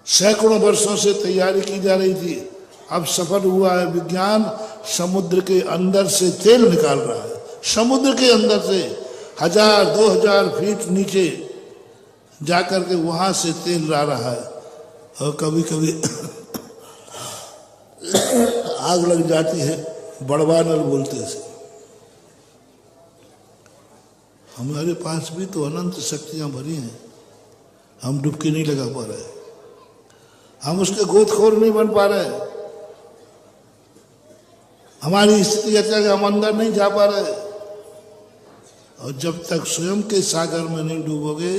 सैकड़ों वर्षों से तैयारी की जा रही थी, अब सफल हुआ है। विज्ञान समुद्र के अंदर से तेल निकाल रहा है, समुद्र के अंदर से 1000-2000 फीट नीचे जाकर के वहां से तेल ला रहा है। और कभी कभी आग लग जाती है, बड़वा नल बोलते हैं। हमारे पास भी तो अनंत शक्तियां भरी हैं, हम डुबकी नहीं लगा पा रहे, हम उसके गोदखोर नहीं बन पा रहे। हमारी स्थिति ऐसा है कि हम अंदर नहीं जा पा रहे। और जब तक स्वयं के सागर में नहीं डूबोगे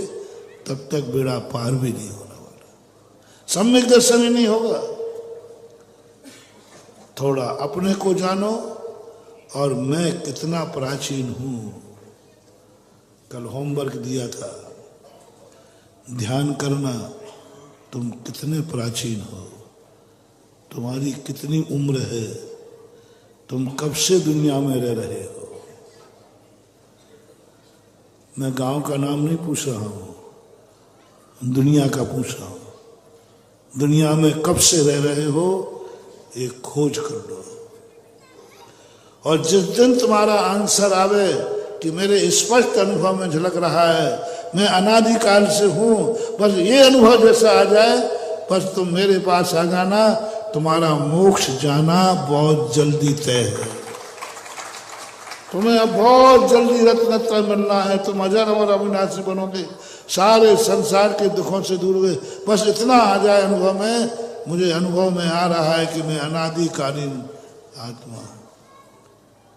तब तक बेड़ा पार भी नहीं होने वाला, सम्यक दर्शन ही नहीं होगा। थोड़ा अपने को जानो और मैं कितना प्राचीन हूं। कल होमवर्क दिया था, ध्यान करना, तुम कितने प्राचीन हो, तुम्हारी कितनी उम्र है, तुम कब से दुनिया में रह रहे हो। मैं गांव का नाम नहीं पूछ रहा हूं, दुनिया का पूछ रहा हूं। दुनिया में कब से रह रहे हो, एक खोज कर लो। और जिस दिन तुम्हारा आंसर आवे कि मेरे स्पष्ट अनुभव में झलक रहा है, मैं अनादिकाल से हूं, बस ये अनुभव जैसा आ जाए, बस तुम मेरे पास आ जाना, तुम्हारा मोक्ष जाना बहुत जल्दी तय है। तुम्हें अब बहुत जल्दी रत्नत्रय मिलना है, तुम अजर अमर अविनाशी बनोगे, सारे संसार के दुखों से दूर हुए। बस इतना आ जाए अनुभव में, मुझे अनुभव में आ रहा है कि मैं अनादिकालीन आत्मा हूं,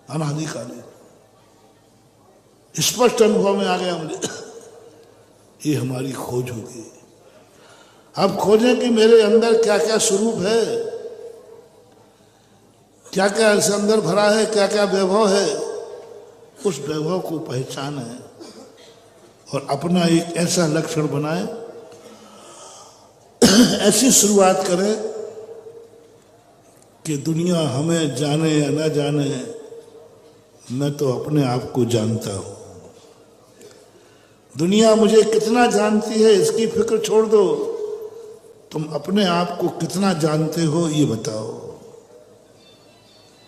अनादिकालीन स्पष्ट अनुभव में आ गया मुझे। ये हमारी खोज होगी। अब खोजें कि मेरे अंदर क्या क्या स्वरूप है, क्या क्या इसके अंदर भरा है, क्या क्या वैभव है। उस वैभव को पहचाने और अपना एक ऐसा लक्षण बनाए, ऐसी शुरुआत करें कि दुनिया हमें जाने या न जाने, मैं तो अपने आप को जानता हूं। दुनिया मुझे कितना जानती है इसकी फिक्र छोड़ दो, तुम अपने आप को कितना जानते हो ये बताओ।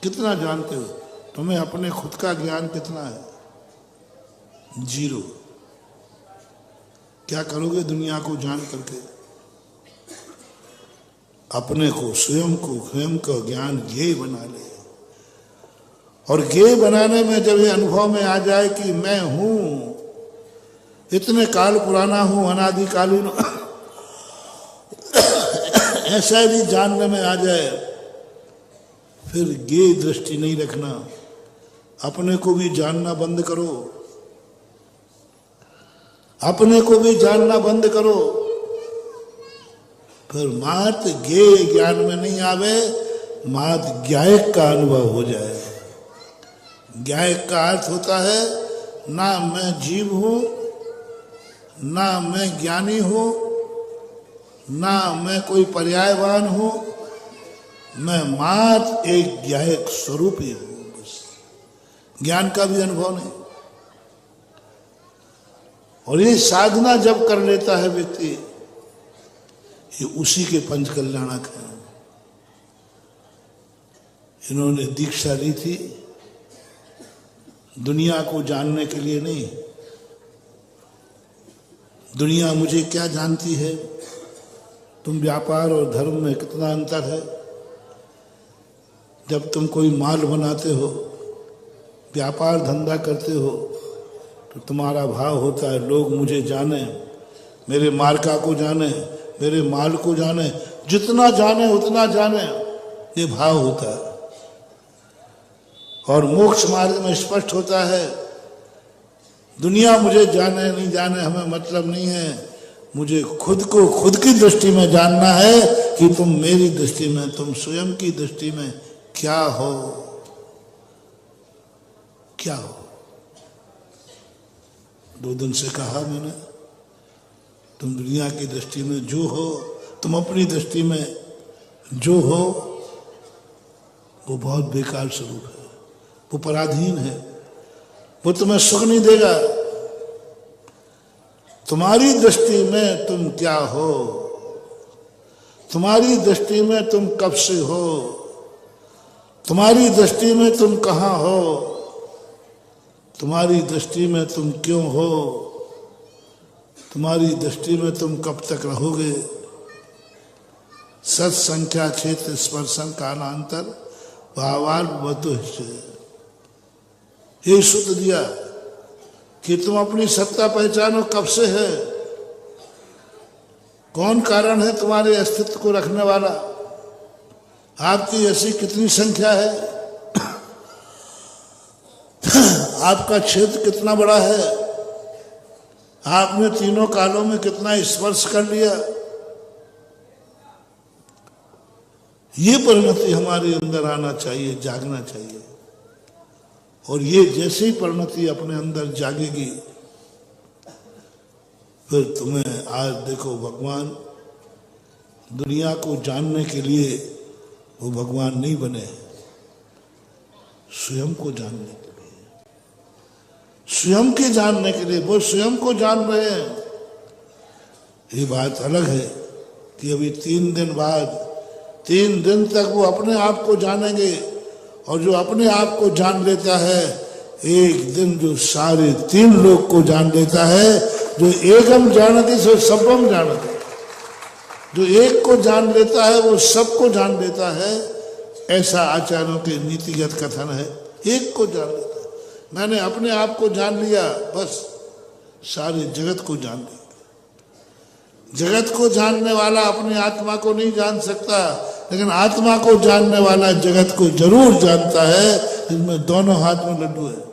कितना जानते हो? तुम्हें अपने खुद का ज्ञान कितना है? 0। क्या करोगे दुनिया को जान करके? अपने को, स्वयं का ज्ञान ज्ञेय बना ले। और ज्ञेय बनाने में जब ये अनुभव में आ जाए कि मैं हूं, इतने काल पुराना हूं, अनादिकालीन, ऐसा यदि जानने में आ जाए, फिर ज्ञेय दृष्टि नहीं रखना, अपने को भी जानना बंद करो, अपने को भी जानना बंद करो। फिर मात ज्ञेय ज्ञान में नहीं आवे, मात ज्ञायक का अनुभव हो जाए। ज्ञायक का अर्थ होता है ना मैं जीव हूं, ना मैं ज्ञानी हूं, ना मैं कोई पर्यायवान हूं, मैं मात्र एक ज्ञायक स्वरूप ही हूं। बस ज्ञान का भी अनुभव नहीं। और ये साधना जब कर लेता है व्यक्ति, ये उसी के पंच कल्याणक हैं। इन्होंने दीक्षा ली थी दुनिया को जानने के लिए नहीं। दुनिया मुझे क्या जानती है? तुम व्यापार और धर्म में कितना अंतर है। जब तुम कोई माल बनाते हो, व्यापार धंधा करते हो, तो तुम्हारा भाव होता है लोग मुझे जाने, मेरे मार्का को जाने, मेरे माल को जाने, जितना जाने उतना जाने, ये भाव होता है। और मोक्ष मार्ग में स्पष्ट होता है दुनिया मुझे जाने नहीं जाने हमें मतलब नहीं है, मुझे खुद को खुद की दृष्टि में जानना है कि तुम मेरी दृष्टि में, तुम स्वयं की दृष्टि में क्या हो, क्या हो। 2 दिन से कहा मैंने, तुम दुनिया की दृष्टि में जो हो, तुम अपनी दृष्टि में जो हो, वो बहुत बेकार स्वरूप है, वो पराधीन है, वो तुम्हें सुख नहीं देगा। तुम्हारी दृष्टि में तुम क्या हो, तुम्हारी दृष्टि में तुम कब से हो, तुम्हारी दृष्टि में तुम कहाँ हो, तुम्हारी दृष्टि में तुम क्यों हो, तुम्हारी दृष्टि में तुम कब तक रहोगे। सत संख्या क्षेत्र स्पर्शन कालांतर भावाल वधु ये सूत्र दिया कि तुम अपनी सत्ता पहचानो कब से है, कौन कारण है तुम्हारे अस्तित्व को रखने वाला, आपकी ऐसी कितनी संख्या है, आपका क्षेत्र कितना बड़ा है, आपने तीनों कालों में कितना स्पर्श कर लिया। ये परिणति हमारे अंदर आना चाहिए, जागना चाहिए। और ये जैसे ही परिणति अपने अंदर जागेगी फिर तुम्हें आज देखो भगवान दुनिया को जानने के लिए वो भगवान नहीं बने, स्वयं को जानने के लिए, स्वयं के जानने के लिए वो स्वयं को जान रहे हैं। ये बात अलग है कि अभी 3 दिन बाद 3 दिन तक वो अपने आप को जानेंगे, और जो अपने आप को जान लेता है एक दिन जो सारे 3 लोग को जान लेता है, जो एकम जानती सो सबम जानती, जो एक को जान लेता है वो सबको जान लेता है, ऐसा आचार्यों के नीतिगत कथन है। एक को जान लेता है, मैंने अपने आप को जान लिया, बस सारे जगत को जान लिया। जगत को जानने वाला अपनी आत्मा को नहीं जान सकता, लेकिन आत्मा को जानने वाला जगत को जरूर जानता है। इसमें दोनों हाथ में लड्डू है।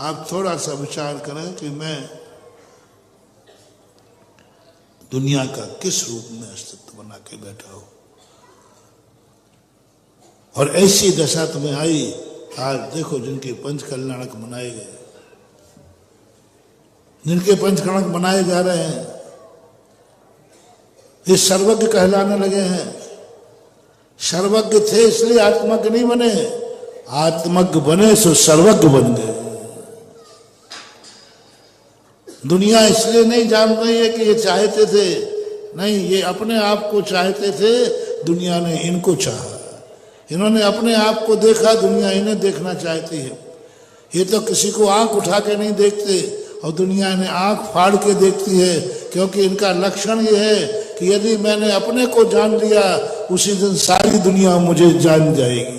आप थोड़ा सा विचार करें कि मैं दुनिया का किस रूप में अस्तित्व बना के बैठा हूं, और ऐसी दशा तुम्हें आई। आज देखो जिनके पंच कल्याणक मनाए गए, जिनके पंच कल्याणक मनाए जा रहे हैं, ये सर्वज्ञ कहलाने लगे हैं। सर्वज्ञ थे इसलिए आत्मज्ञ नहीं बने, आत्मज्ञ बने सो सर्वज्ञ बन गए। दुनिया इसलिए नहीं जान रही है कि ये चाहते थे, नहीं, ये अपने आप को चाहते थे, दुनिया ने इनको चाहा। इन्होंने अपने आप को देखा, दुनिया इन्हें देखना चाहती है। ये तो किसी को आंख उठा के नहीं देखते, और दुनिया ने आंख फाड़ के देखती है, क्योंकि इनका लक्षण ये है कि यदि मैंने अपने को जान लिया, उसी दिन सारी दुनिया मुझे जान जाएगी।